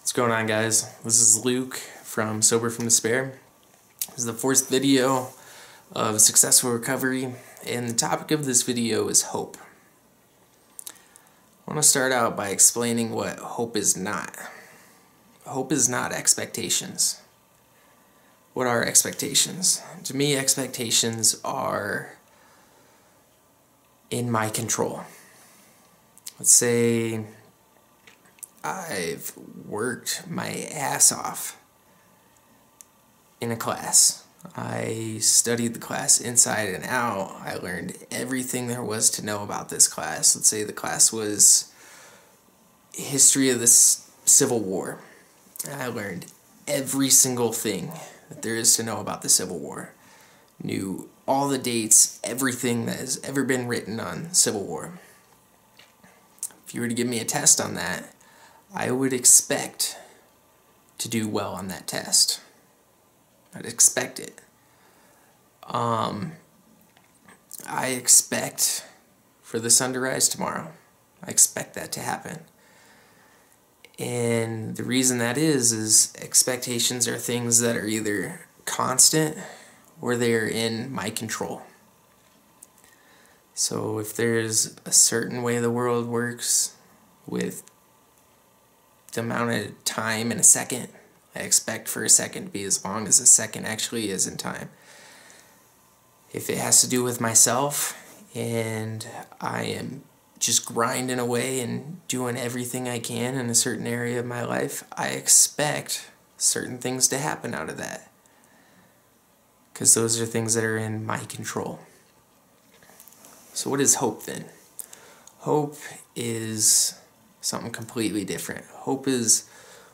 What's going on, guys? This is Luke from Sober from Despair. This is the fourth video of successful recovery, and the topic of this video is hope. I want to start out by explaining what hope is not. Hope is not expectations. What are expectations? To me, expectations are in my control. Let's say I've worked my ass off in a class. I studied the class inside and out. I learned everything there was to know about this class. Let's say the class was history of the Civil War. I learned every single thing that there is to know about the Civil War. Knew all the dates, everything that has ever been written on Civil War. If you were to give me a test on that, I would expect to do well on that test. I'd expect it. I expect for the sun to rise tomorrow. I expect that to happen. And the reason that is expectations are things that are either constant or they're in my control. So if there's a certain way the world works with the amount of time in a second, I expect for a second to be as long as a second actually is in time. If it has to do with myself and I am just grinding away and doing everything I can in a certain area of my life, I expect certain things to happen out of that. Because those are things that are in my control. So what is hope then? Hope is something completely different. Hope is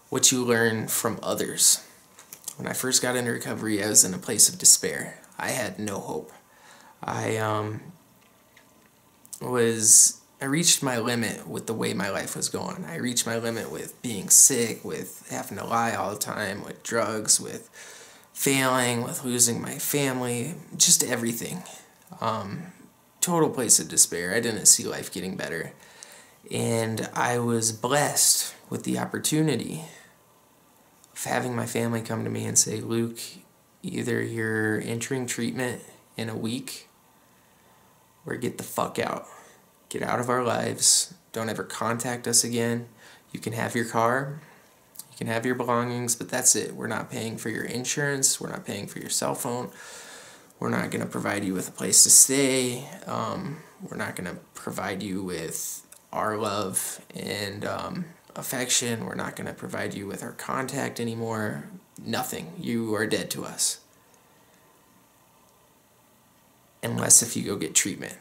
what you learn from others. When I first got into recovery, I was in a place of despair. I had no hope. I reached my limit with the way my life was going. I reached my limit with being sick, with having to lie all the time, with drugs, with failing, with losing my family, just everything. Total place of despair. I didn't see life getting better. And I was blessed with the opportunity of having my family come to me and say, Luke, either you're entering treatment in a week or get the fuck out. Get out of our lives. Don't ever contact us again. You can have your car. You can have your belongings, but that's it. We're not paying for your insurance. We're not paying for your cell phone. We're not going to provide you with a place to stay. We're not going to provide you with our love and affection. We're not going to provide you with our contact anymore. Nothing. You are dead to us. Unless if you go get treatment.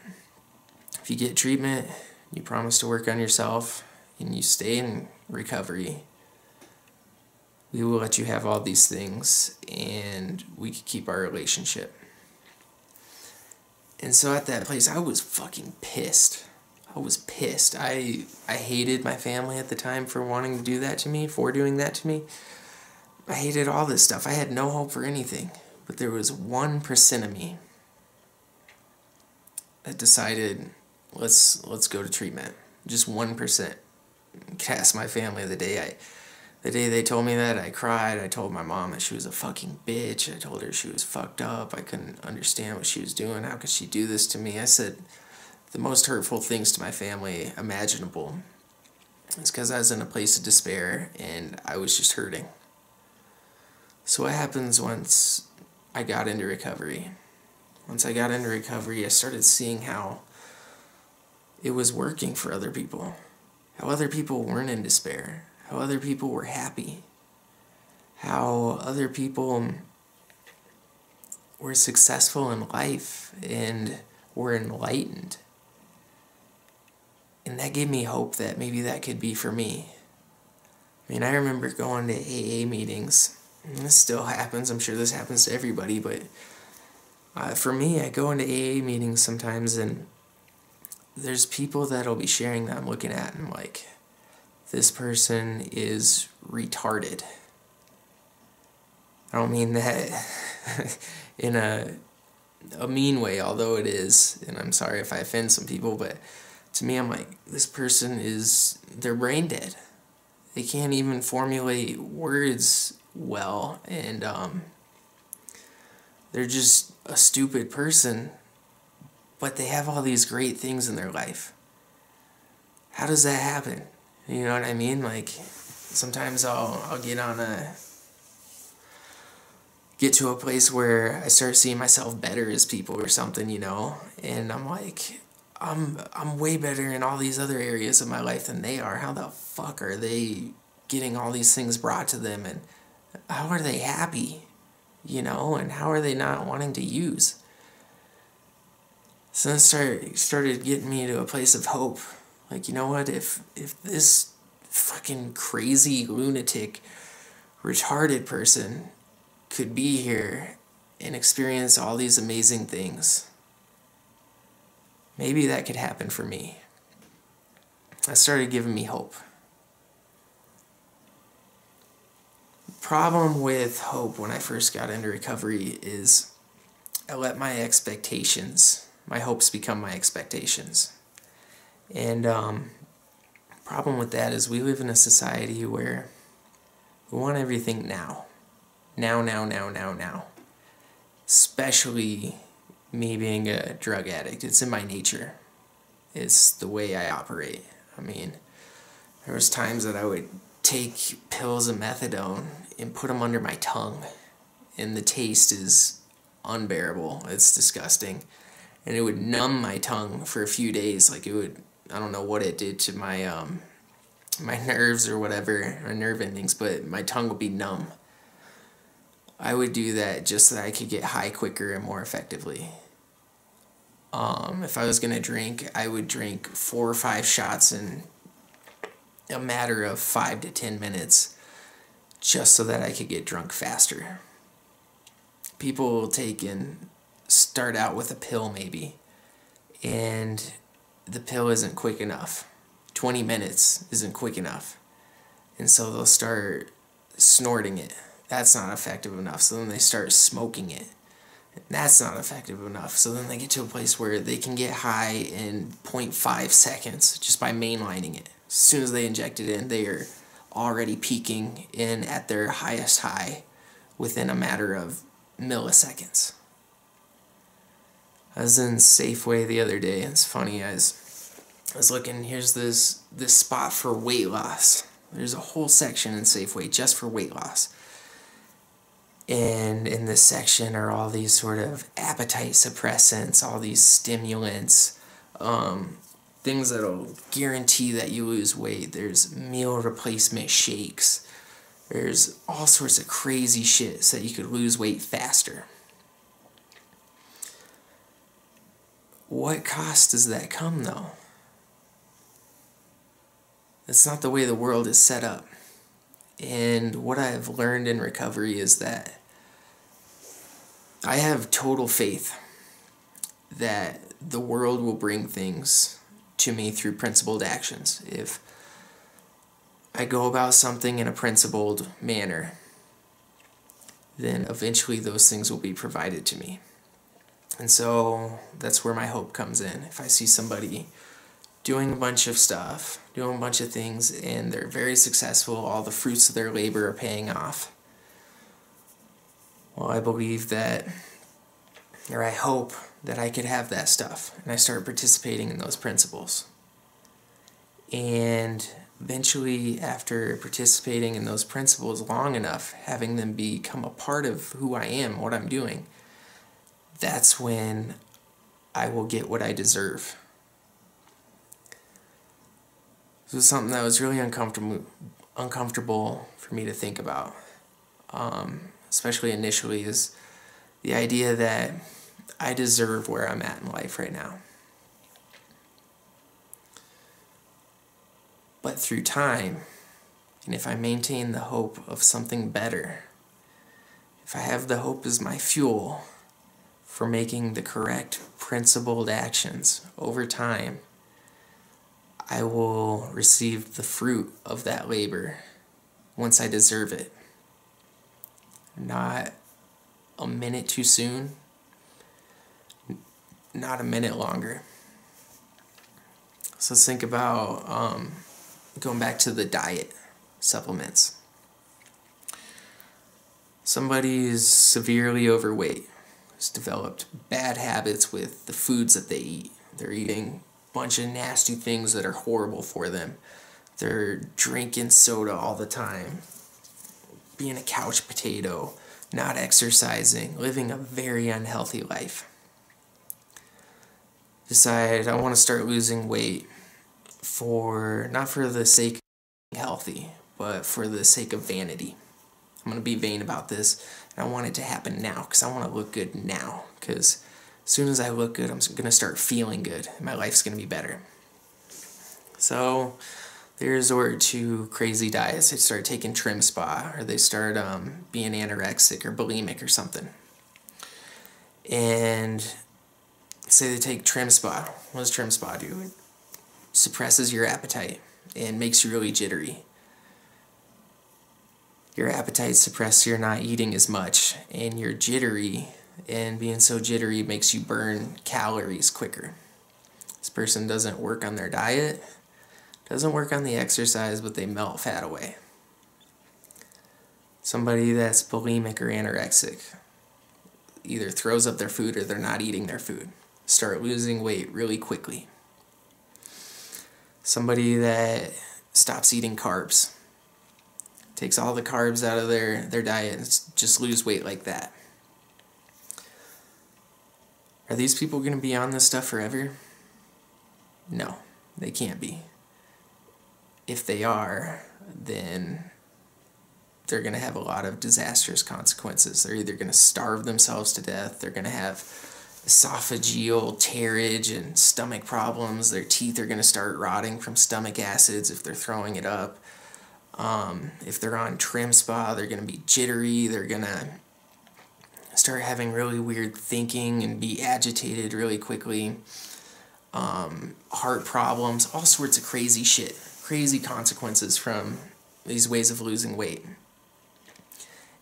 If you get treatment, you promise to work on yourself, and you stay in recovery, we will let you have all these things, and we can keep our relationship. And so at that place, I was fucking pissed. I was pissed. I hated my family at the time for wanting to do that to me, for doing that to me. I hated all this stuff. I had no hope for anything. But there was 1% of me that decided, let's go to treatment. Just 1%. Cast my family the day they told me that, I cried. I told my mom that she was a fucking bitch. I told her she was fucked up. I couldn't understand what she was doing. How could she do this to me? I said the most hurtful things to my family imaginable. It's because I was in a place of despair and I was just hurting. So what happens once I got into recovery? Once I got into recovery, I started seeing how it was working for other people. How other people weren't in despair. How other people were happy. How other people were successful in life and were enlightened. And that gave me hope that maybe that could be for me. I mean, I remember going to AA meetings. And this still happens. I'm sure this happens to everybody. But for me, I go into AA meetings sometimes and there's people that'll be sharing that I'm looking at and I'm like, this person is retarded. I don't mean that in a mean way, although it is, and I'm sorry if I offend some people, but to me, I'm like, this person they're brain dead. They can't even formulate words well, and they're just a stupid person, but they have all these great things in their life. How does that happen? You know what I mean? Like, sometimes I'll get to a place where I start seeing myself better as people or something, you know, and I'm like, I'm way better in all these other areas of my life than they are. How the fuck are they getting all these things brought to them, and how are they happy, you know, and how are they not wanting to use? So then started getting me to a place of hope. Like, you know what, if this fucking crazy lunatic retarded person could be here and experience all these amazing things, maybe that could happen for me. That started giving me hope. The problem with hope when I first got into recovery is I let my hopes become my expectations. And problem with that is we live in a society where we want everything now. Now. Especially me being a drug addict. It's in my nature. It's the way I operate. I mean, there was times that I would take pills of methadone and put them under my tongue, and the taste is unbearable. It's disgusting. And it would numb my tongue for a few days. Like, it would, I don't know what it did to my my nerves or whatever, my nerve endings, but my tongue would be numb. I would do that just so that I could get high quicker and more effectively. If I was going to drink, I would drink 4 or 5 shots in a matter of 5 to 10 minutes just so that I could get drunk faster. People start out with a pill maybe, and the pill isn't quick enough. 20 minutes isn't quick enough. And so they'll start snorting it. That's not effective enough. So then they start smoking it. That's not effective enough. So then they get to a place where they can get high in 0.5 seconds just by mainlining it. As soon as they inject it in, they are already peaking in at their highest high within a matter of milliseconds. I was in Safeway the other day, and it's funny, I was looking, here's this spot for weight loss. There's a whole section in Safeway just for weight loss. And in this section are all these sort of appetite suppressants, all these stimulants, things that'll guarantee that you lose weight. There's meal replacement shakes. There's all sorts of crazy shit so that you could lose weight faster. What cost does that come, though? That's not the way the world is set up. And what I've learned in recovery is that I have total faith that the world will bring things to me through principled actions. If I go about something in a principled manner, then eventually those things will be provided to me. And so that's where my hope comes in. If I see somebody doing a bunch of stuff, doing a bunch of things, and they're very successful, all the fruits of their labor are paying off, well, I believe that, or I hope that I could have that stuff, and I start participating in those principles. And eventually, after participating in those principles long enough, having them become a part of who I am, what I'm doing, that's when I will get what I deserve. This was something that was really uncomfortable for me to think about, especially initially, is the idea that I deserve where I'm at in life right now. But through time, and if I maintain the hope of something better, if I have the hope as my fuel for making the correct principled actions over time, I will receive the fruit of that labor once I deserve it. Not a minute too soon, not a minute longer. So let's think about going back to the diet. supplements. Somebody is severely overweight, has developed bad habits with the foods that they eat. They're eating a bunch of nasty things that are horrible for them. They're drinking soda all the time, being a couch potato, not exercising, living a very unhealthy life. Decide I want to start losing weight not for the sake of being healthy, but for the sake of vanity. I'm going to be vain about this, and I want it to happen now because I want to look good now, because as soon as I look good, I'm going to start feeling good, and my life's going to be better. So they resort to crazy diets. They start taking Trim Spa, or they start being anorexic or bulimic or something. And say they take Trim Spa. What does Trim Spa do? It suppresses your appetite and makes you really jittery. Your appetite suppressed, you're not eating as much, and you're jittery, and being so jittery makes you burn calories quicker. This person doesn't work on their diet, doesn't work on the exercise, but they melt fat away. Somebody that's bulimic or anorexic either throws up their food or they're not eating their food. Start losing weight really quickly. Somebody that stops eating carbs, takes all the carbs out of their diet and just lose weight like that. Are these people going to be on this stuff forever? No, they can't be. If they are, then they're going to have a lot of disastrous consequences. They're either going to starve themselves to death, they're going to have esophageal tearage and stomach problems, their teeth are going to start rotting from stomach acids if they're throwing it up. If they're on Trim Spa, they're going to be jittery, they're going to start having really weird thinking and be agitated really quickly. Heart problems, all sorts of crazy shit, crazy consequences from these ways of losing weight.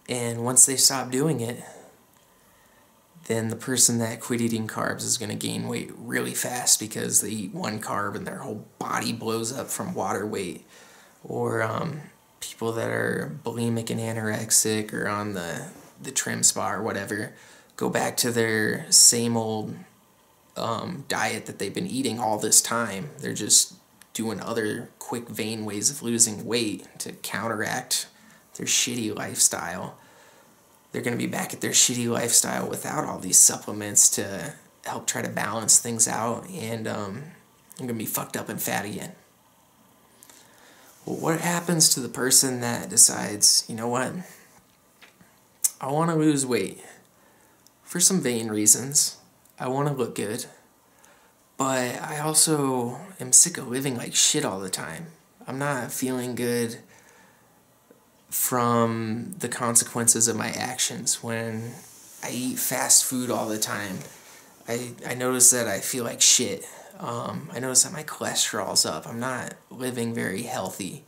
And once they stop doing it, then the person that quit eating carbs is going to gain weight really fast because they eat one carb and their whole body blows up from water weight. Or people that are bulimic and anorexic or on the Trim Spa or whatever go back to their same old diet that they've been eating all this time. They're just doing other quick, vain ways of losing weight to counteract their shitty lifestyle. They're going to be back at their shitty lifestyle without all these supplements to help try to balance things out, and they're going to be fucked up and fat again. Well, what happens to the person that decides, you know what, I want to lose weight for some vain reasons. I want to look good, but I also am sick of living like shit all the time. I'm not feeling good from the consequences of my actions. When I eat fast food all the time, I notice that I feel like shit. I notice that my cholesterol's up. I'm not living very healthy.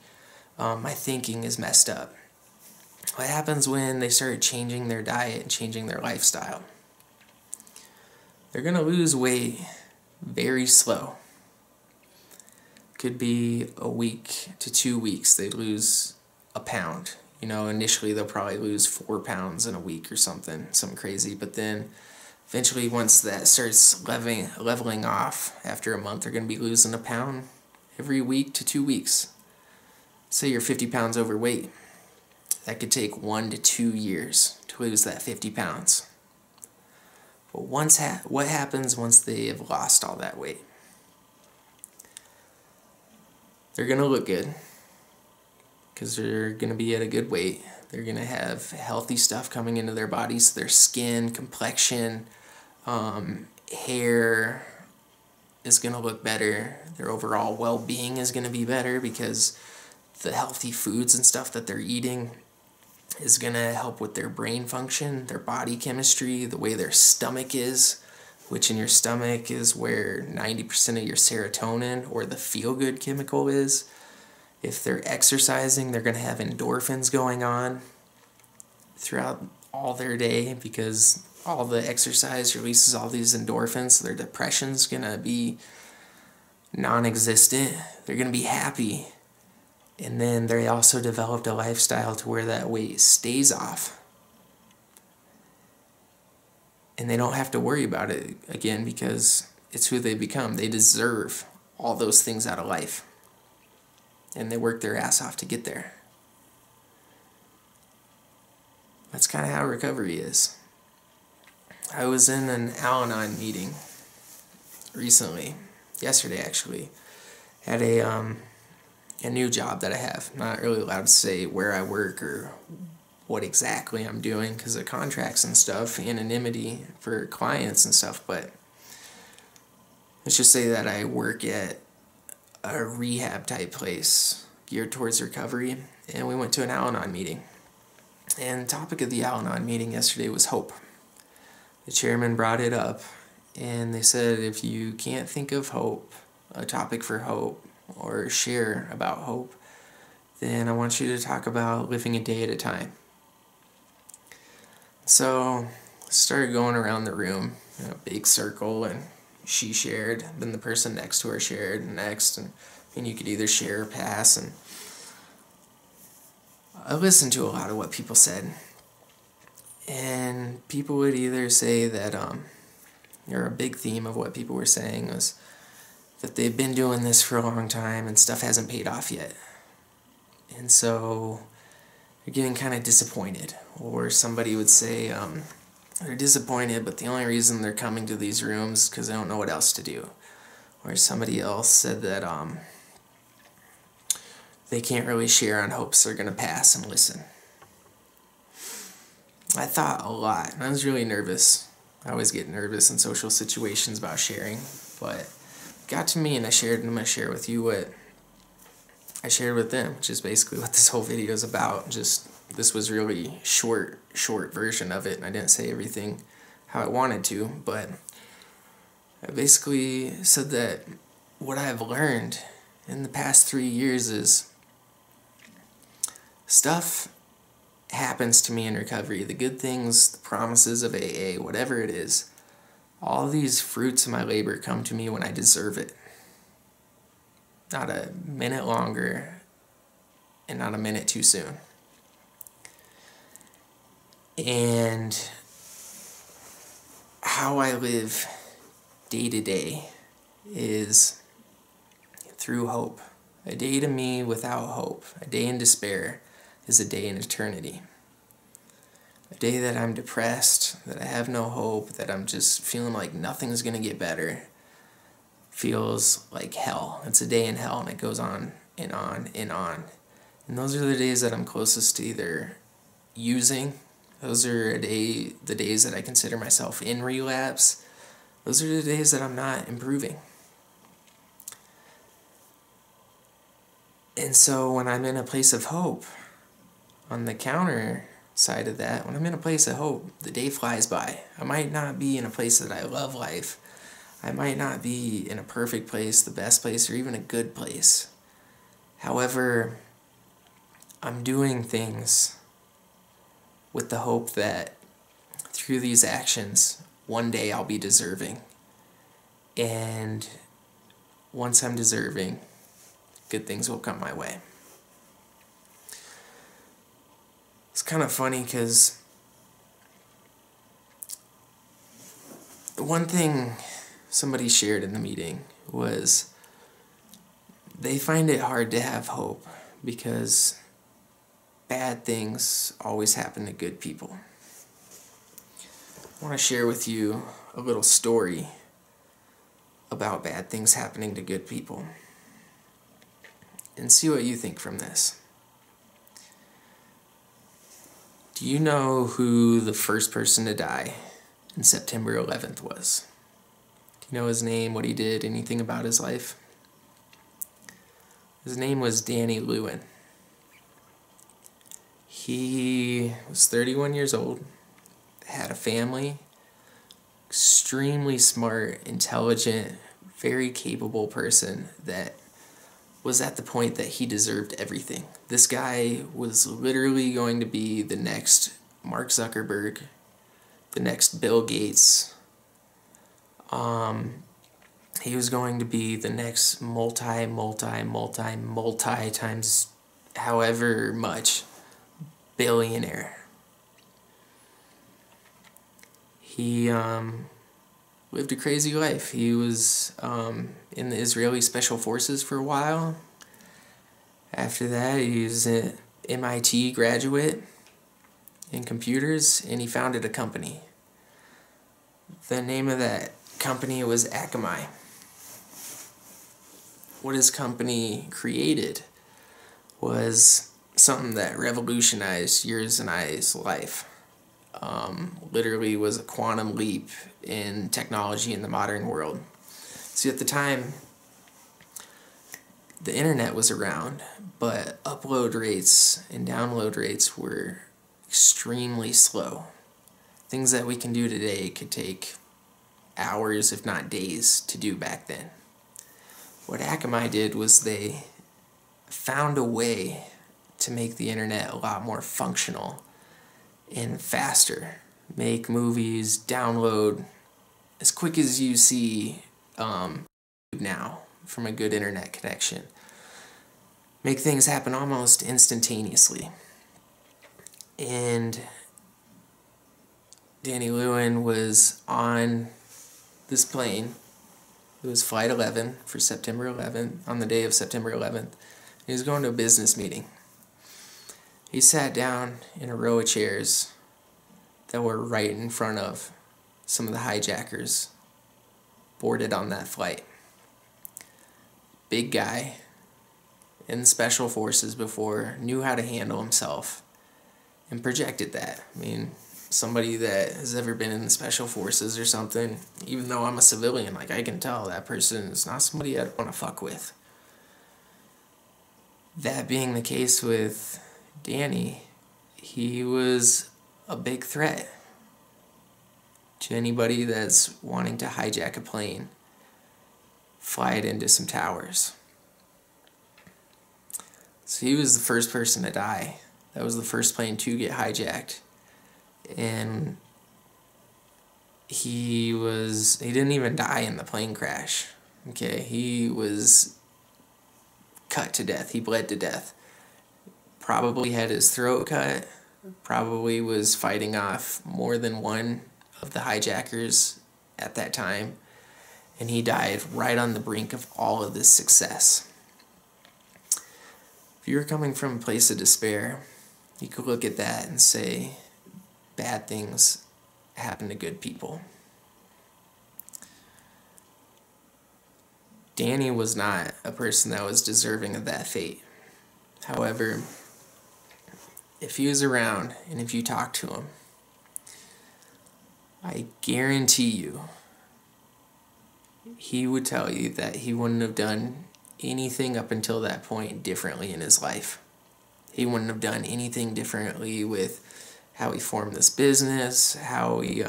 My thinking is messed up. What happens when they start changing their diet and changing their lifestyle? They're going to lose weight very slow. Could be a week to 2 weeks. They lose a pound. You know, initially they'll probably lose 4 pounds in a week or something crazy, but then eventually once that starts leveling off, after a month they're going to be losing a pound every week to 2 weeks. Say you're 50 pounds overweight. That could take 1 to 2 years to lose that 50 pounds. But what happens once they have lost all that weight? They're going to look good because they're going to be at a good weight. They're going to have healthy stuff coming into their bodies. Their skin, complexion, hair is going to look better. Their overall well-being is going to be better because the healthy foods and stuff that they're eating is going to help with their brain function, their body chemistry, the way their stomach is, which in your stomach is where 90% of your serotonin or the feel-good chemical is. If they're exercising, they're going to have endorphins going on throughout all their day because all the exercise releases all these endorphins, so their depression's going to be non-existent. They're going to be happy. And then they also developed a lifestyle to where that weight stays off. And they don't have to worry about it again because it's who they become. They deserve all those things out of life. And they work their ass off to get there. That's kind of how recovery is. I was in an Al-Anon meeting recently, yesterday actually, at a new job that I have. I'm not really allowed to say where I work or what exactly I'm doing because of contracts and stuff, anonymity for clients and stuff, but let's just say that I work at a rehab type place geared towards recovery, and we went to an Al-Anon meeting. And the topic of the Al-Anon meeting yesterday was hope. The chairman brought it up, and they said if you can't think of hope, a topic for hope, or share about hope, then I want you to talk about living a day at a time. So I started going around the room in a big circle, and she shared, then the person next to her shared, and next, and you could either share or pass. And I listened to a lot of what people said, and people would either say that, or a big theme of what people were saying was that they've been doing this for a long time and stuff hasn't paid off yet. And so they're getting kind of disappointed. Or somebody would say they're disappointed, but the only reason they're coming to these rooms is because they don't know what else to do. Or somebody else said that they can't really share on hopes they're going to pass and listen. I thought a lot, and I was really nervous. I always get nervous in social situations about sharing, but it got to me and I shared, and I'm going to share with you what I shared with them, which is basically what this whole video is about. Just, this was really short version of it, and I didn't say everything how I wanted to, but I basically said that what I've learned in the past 3 years is stuff happens to me in recovery. The good things, the promises of AA, whatever it is, all these fruits of my labor come to me when I deserve it. Not a minute longer and not a minute too soon. And how I live day to day is through hope. A day to me without hope, a day in despair, is a day in eternity. A day that I'm depressed, that I have no hope, that I'm just feeling like nothing's going to get better, feels like hell. It's a day in hell, and it goes on and on and on. And those are the days that I'm closest to either using. Those are the days that I consider myself in relapse. Those are the days that I'm not improving. And so when I'm in a place of hope, on the counter side of that, when I'm in a place of hope, the day flies by. I might not be in a place that I love life. I might not be in a perfect place, the best place, or even a good place. However, I'm doing things with the hope that through these actions, one day I'll be deserving. And once I'm deserving, good things will come my way. It's kind of funny because one thing somebody shared in the meeting was they find it hard to have hope because bad things always happen to good people. I want to share with you a little story about bad things happening to good people and see what you think from this. Do you know who the first person to die in September 11th was? Do you know his name, what he did, anything about his life? His name was Danny Lewin. He was 31 years old, had a family, extremely smart, intelligent, very capable person that was at the point that he deserved everything. This guy was literally going to be the next Mark Zuckerberg, the next Bill Gates. He was going to be the next multi times however much billionaire. He lived a crazy life. He was in the Israeli Special Forces for a while. After that, he was an MIT graduate in computers, and he founded a company. The name of that company was Akamai. What his company created was something that revolutionized yours and I's life. Literally was a quantum leap in technology in the modern world. See, at the time, the internet was around, but upload rates and download rates were extremely slow. Things that we can do today could take hours, if not days, to do back then. What Akamai did was they found a way to make the internet a lot more functional and faster. Make movies, download as quick as you see now from a good internet connection. Make things happen almost instantaneously. And Danny Lewin was on this plane. It was Flight 11 for September 11th, on the day of September 11th. He was going to a business meeting. He sat down in a row of chairs that were right in front of some of the hijackers boarded on that flight. Big guy in the Special Forces before, knew how to handle himself, and projected that. I mean, somebody that has ever been in the Special Forces or something, even though I'm a civilian, like, I can tell that person is not somebody I'd want to fuck with. That being the case with Danny, he was a big threat to anybody that's wanting to hijack a plane, fly it into some towers. So he was the first person to die. That was the first plane to get hijacked. And he didn't even die in the plane crash. Okay, he was cut to death. He bled to death. Probably had his throat cut. Probably was fighting off more than one of the hijackers at that time. And he died right on the brink of all of this success. If you were coming from a place of despair, you could look at that and say, bad things happen to good people. Danny was not a person that was deserving of that fate. However, if he was around and if you talked to him, I guarantee you, he would tell you that he wouldn't have done anything up until that point differently in his life. He wouldn't have done anything differently with how he formed this business, how he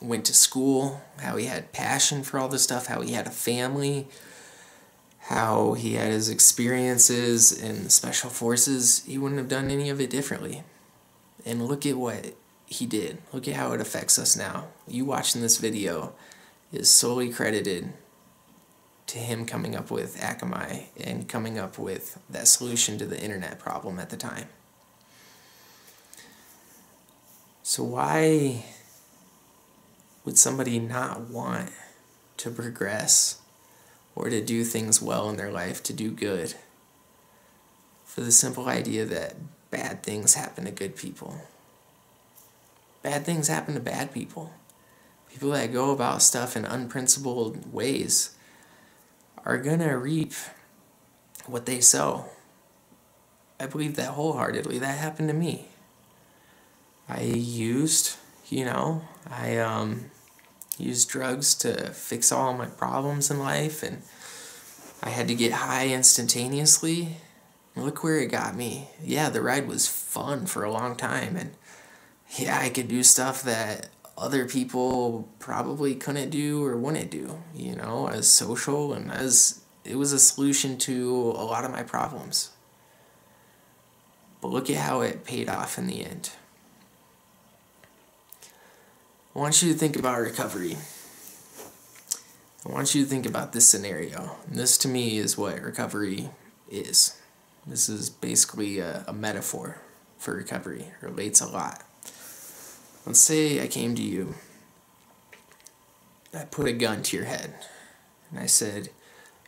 went to school, how he had passion for all this stuff, how he had a family, how he had his experiences in the Special Forces. He wouldn't have done any of it differently. And look at what he did. Look at how it affects us now. You watching this video is solely credited to him coming up with Akamai and coming up with that solution to the internet problem at the time. So why would somebody not want to progress or to do things well in their life, to do good, for the simple idea that bad things happen to good people? Bad things happen to bad people. People that go about stuff in unprincipled ways are going to reap what they sow. I believe that wholeheartedly. That happened to me. I used drugs to fix all my problems in life, and I had to get high instantaneously. Look where it got me. Yeah, the ride was fun for a long time, and yeah, I could do stuff that other people probably couldn't do or wouldn't do, as social, and as it was a solution to a lot of my problems. But look at how it paid off in the end. I want you to think about recovery. I want you to think about this scenario. And this, to me, is what recovery is. This is basically a metaphor for recovery. It relates a lot. Let's say I came to you, I put a gun to your head, and I said,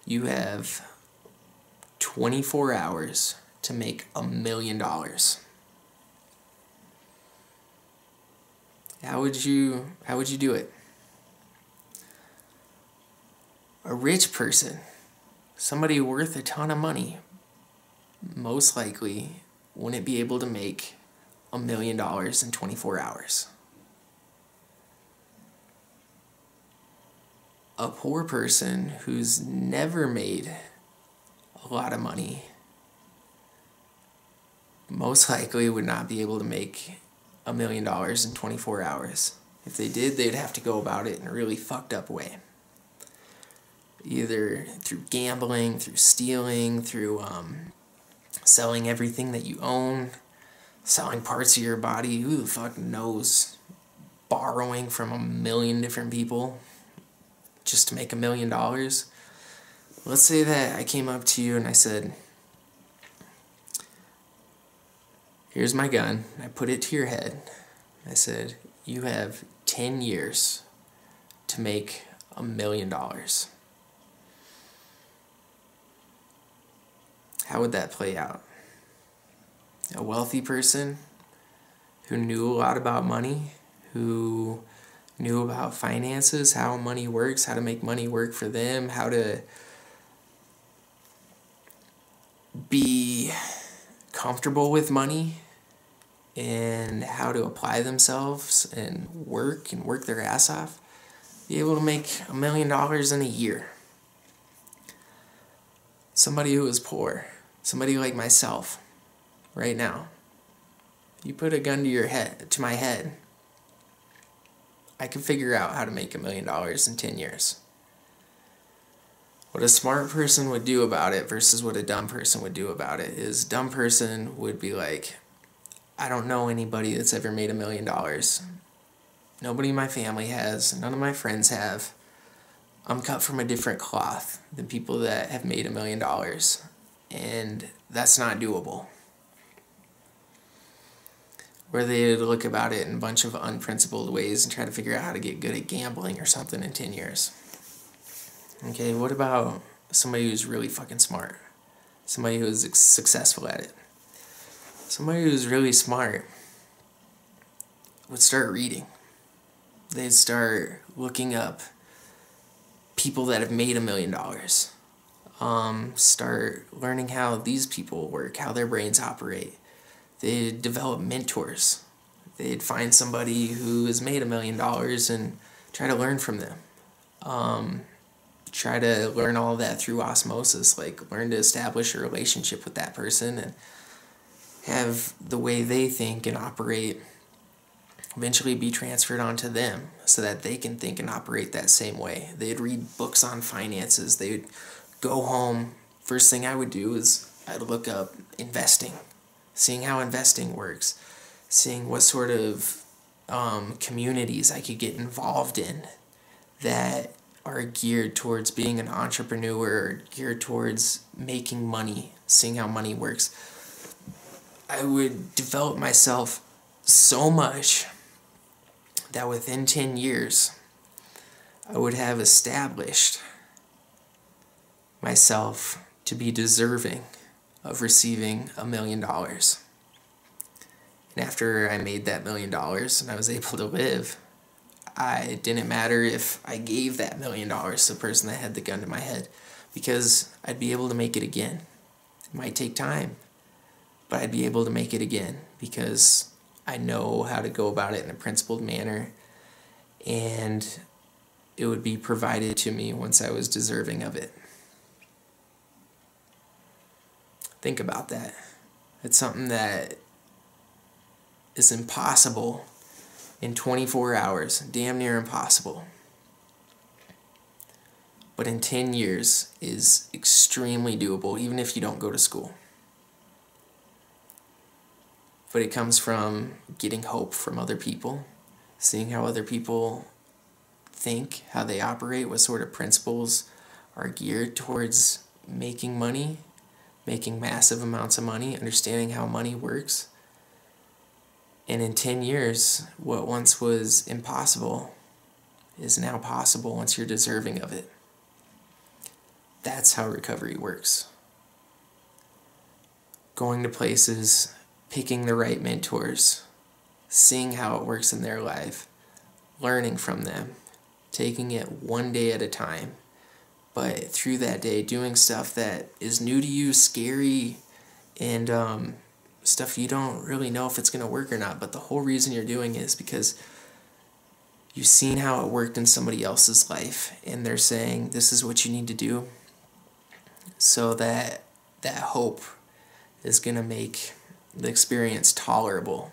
you have 24 hours to make $1 million. How would you do it? A rich person, somebody worth a ton of money, most likely wouldn't be able to make $1 million in 24 hours. A poor person who's never made a lot of money most likely would not be able to make $1 million in 24 hours. If they did, they'd have to go about it in a really fucked up way. Either through gambling, through stealing, through selling everything that you own, selling parts of your body, who the fuck knows, borrowing from 1 million different people just to make $1 million. Let's say that I came up to you and I said, here's my gun. I put it to your head. I said, you have 10 years to make $1 million. How would that play out? A wealthy person who knew a lot about money, who knew about finances, how money works, how to make money work for them, how to be comfortable with money, and how to apply themselves and work their ass off, be able to make $1 million in a year. Somebody who is poor, somebody like myself, right now, you put a gun to my head, I can figure out how to make $1 million in 10 years. What a smart person would do about it versus what a dumb person would do about it is, a dumb person would be like, I don't know anybody that's ever made $1 million. Nobody in my family has, none of my friends have. I'm cut from a different cloth than people that have made $1 million, and that's not doable. Where they'd look about it in a bunch of unprincipled ways and try to figure out how to get good at gambling or something in 10 years. Okay, what about somebody who's really fucking smart? Somebody who's successful at it. Somebody who's really smart would start reading. They'd start looking up people that have made $1 million. Start learning how these people work, how their brains operate. They'd develop mentors. They'd find somebody who has made $1 million and try to learn from them. Try to learn all of that through osmosis, like learn to establish a relationship with that person and have the way they think and operate eventually be transferred onto them so that they can think and operate that same way. They'd read books on finances. They would go home. First thing I would do is I'd look up investing, seeing how investing works, seeing what sort of communities I could get involved in that are geared towards being an entrepreneur, geared towards making money, seeing how money works. I would develop myself so much that within 10 years, I would have established myself to be deserving of receiving $1 million. And after I made that $1 million and I was able to live, it didn't matter if I gave that $1 million to the person that had the gun to my head, because I'd be able to make it again. It might take time, but I'd be able to make it again because I know how to go about it in a principled manner, and it would be provided to me once I was deserving of it. Think about that. It's something that is impossible in 24 hours, damn near impossible. But in 10 years is extremely doable, even if you don't go to school. But it comes from getting hope from other people, seeing how other people think, how they operate, what sort of principles are geared towards making money making massive amounts of money, understanding how money works. And in 10 years, what once was impossible is now possible once you're deserving of it. That's how recovery works. Going to places, picking the right mentors, seeing how it works in their life, learning from them, taking it one day at a time. But through that day, doing stuff that is new to you, scary, and stuff you don't really know if it's going to work or not. But the whole reason you're doing it is because you've seen how it worked in somebody else's life, and they're saying this is what you need to do, so that hope is going to make the experience tolerable.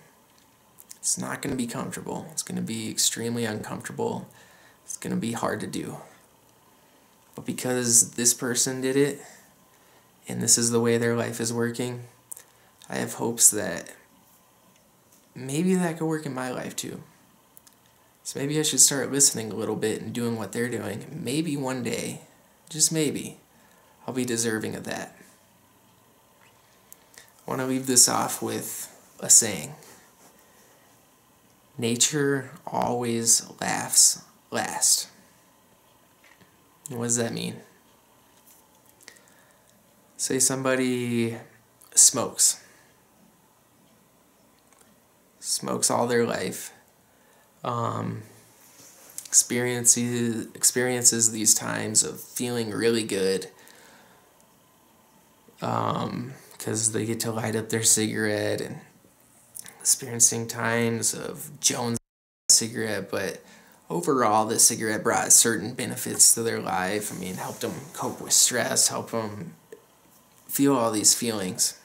It's not going to be comfortable. It's going to be extremely uncomfortable. It's going to be hard to do. But because this person did it, and this is the way their life is working, I have hopes that maybe that could work in my life too. So maybe I should start listening a little bit and doing what they're doing. Maybe one day, just maybe, I'll be deserving of that. I want to leave this off with a saying. Nature always laughs last. What does that mean? Say somebody smokes all their life, experiences these times of feeling really good, because they get to light up their cigarette, and experiencing times of Jones cigarette, but overall the cigarette brought certain benefits to their life. I mean, helped them cope with stress, helped them feel all these feelings.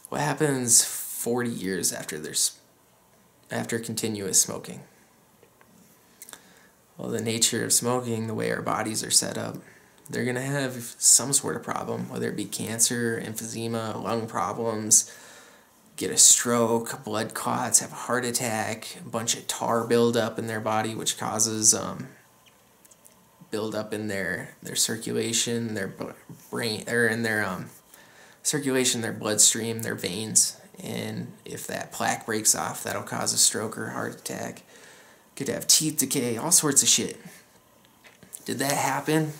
What happens 40 years after continuous smoking? Well, the nature of smoking, the way our bodies are set up, they're going to have some sort of problem, whether it be cancer, emphysema, lung problems, get a stroke, blood clots, have a heart attack, a bunch of tar buildup in their body, which causes buildup in their circulation, their brain, or in their circulation, their bloodstream, their veins. And if that plaque breaks off, that'll cause a stroke or heart attack. Could have teeth decay, all sorts of shit. Did that happen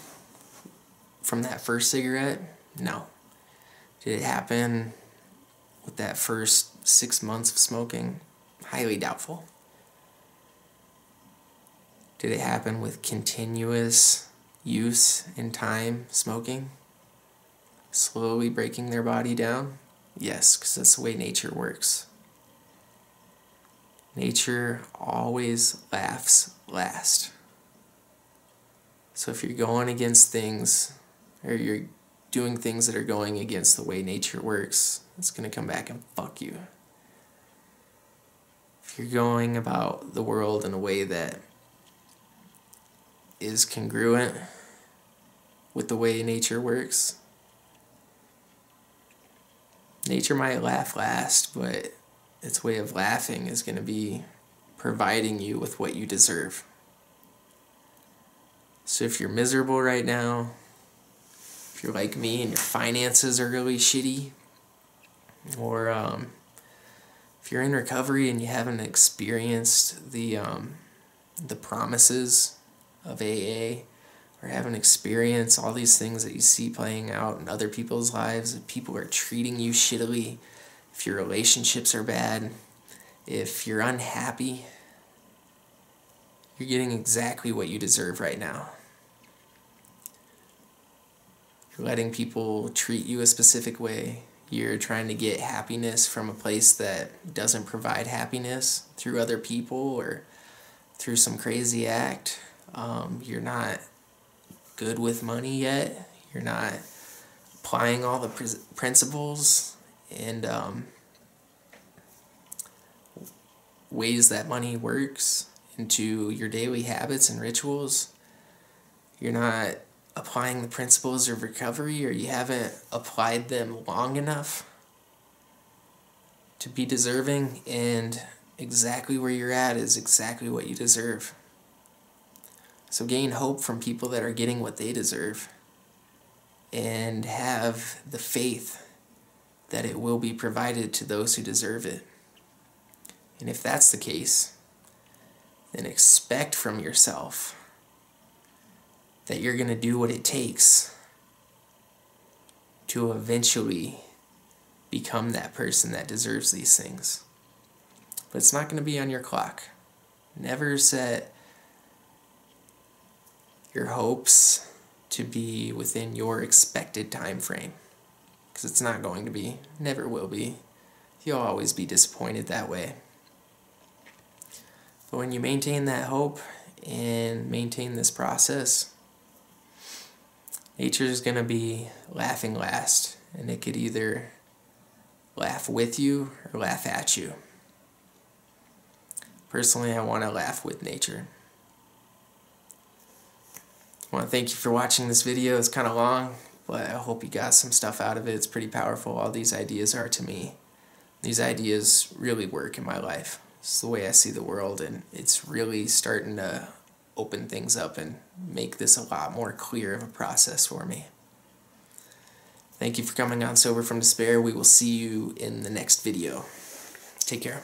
from that first cigarette? No. Did it happen with that first 6 months of smoking? Highly doubtful. Did it happen with continuous use in time smoking? Slowly breaking their body down? Yes, because that's the way nature works. Nature always laughs last. So if you're going against things, or you're doing things that are going against the way nature works, it's going to come back and fuck you. If you're going about the world in a way that is congruent with the way nature works, nature might laugh last, but its way of laughing is going to be providing you with what you deserve. So if you're miserable right now, if you're like me and your finances are really shitty, or if you're in recovery and you haven't experienced the promises of AA, or haven't experienced all these things that you see playing out in other people's lives, if people are treating you shittily, if your relationships are bad, if you're unhappy, you're getting exactly what you deserve right now. You're letting people treat you a specific way. You're trying to get happiness from a place that doesn't provide happiness through other people or through some crazy act. You're not good with money yet. You're not applying all the principles and ways that money works into your daily habits and rituals. You're not applying the principles of recovery, or you haven't applied them long enough to be deserving, and exactly where you're at is exactly what you deserve. So gain hope from people that are getting what they deserve. and have the faith that it will be provided to those who deserve it. And if that's the case, then expect from yourself that you're going to do what it takes to eventually become that person that deserves these things. But it's not going to be on your clock. Never set your hopes to be within your expected time frame, because it's not going to be, never will be. You'll always be disappointed that way. But when you maintain that hope and maintain this process, nature is going to be laughing last, and it could either laugh with you or laugh at you. Personally, I want to laugh with nature. I want to thank you for watching this video. It's kind of long, but I hope you got some stuff out of it. It's pretty powerful. All these ideas are to me. These ideas really work in my life. It's the way I see the world, and it's really starting to open things up and make this a lot more clear of a process for me. Thank you for coming on Sober from Despair. We will see you in the next video. Take care.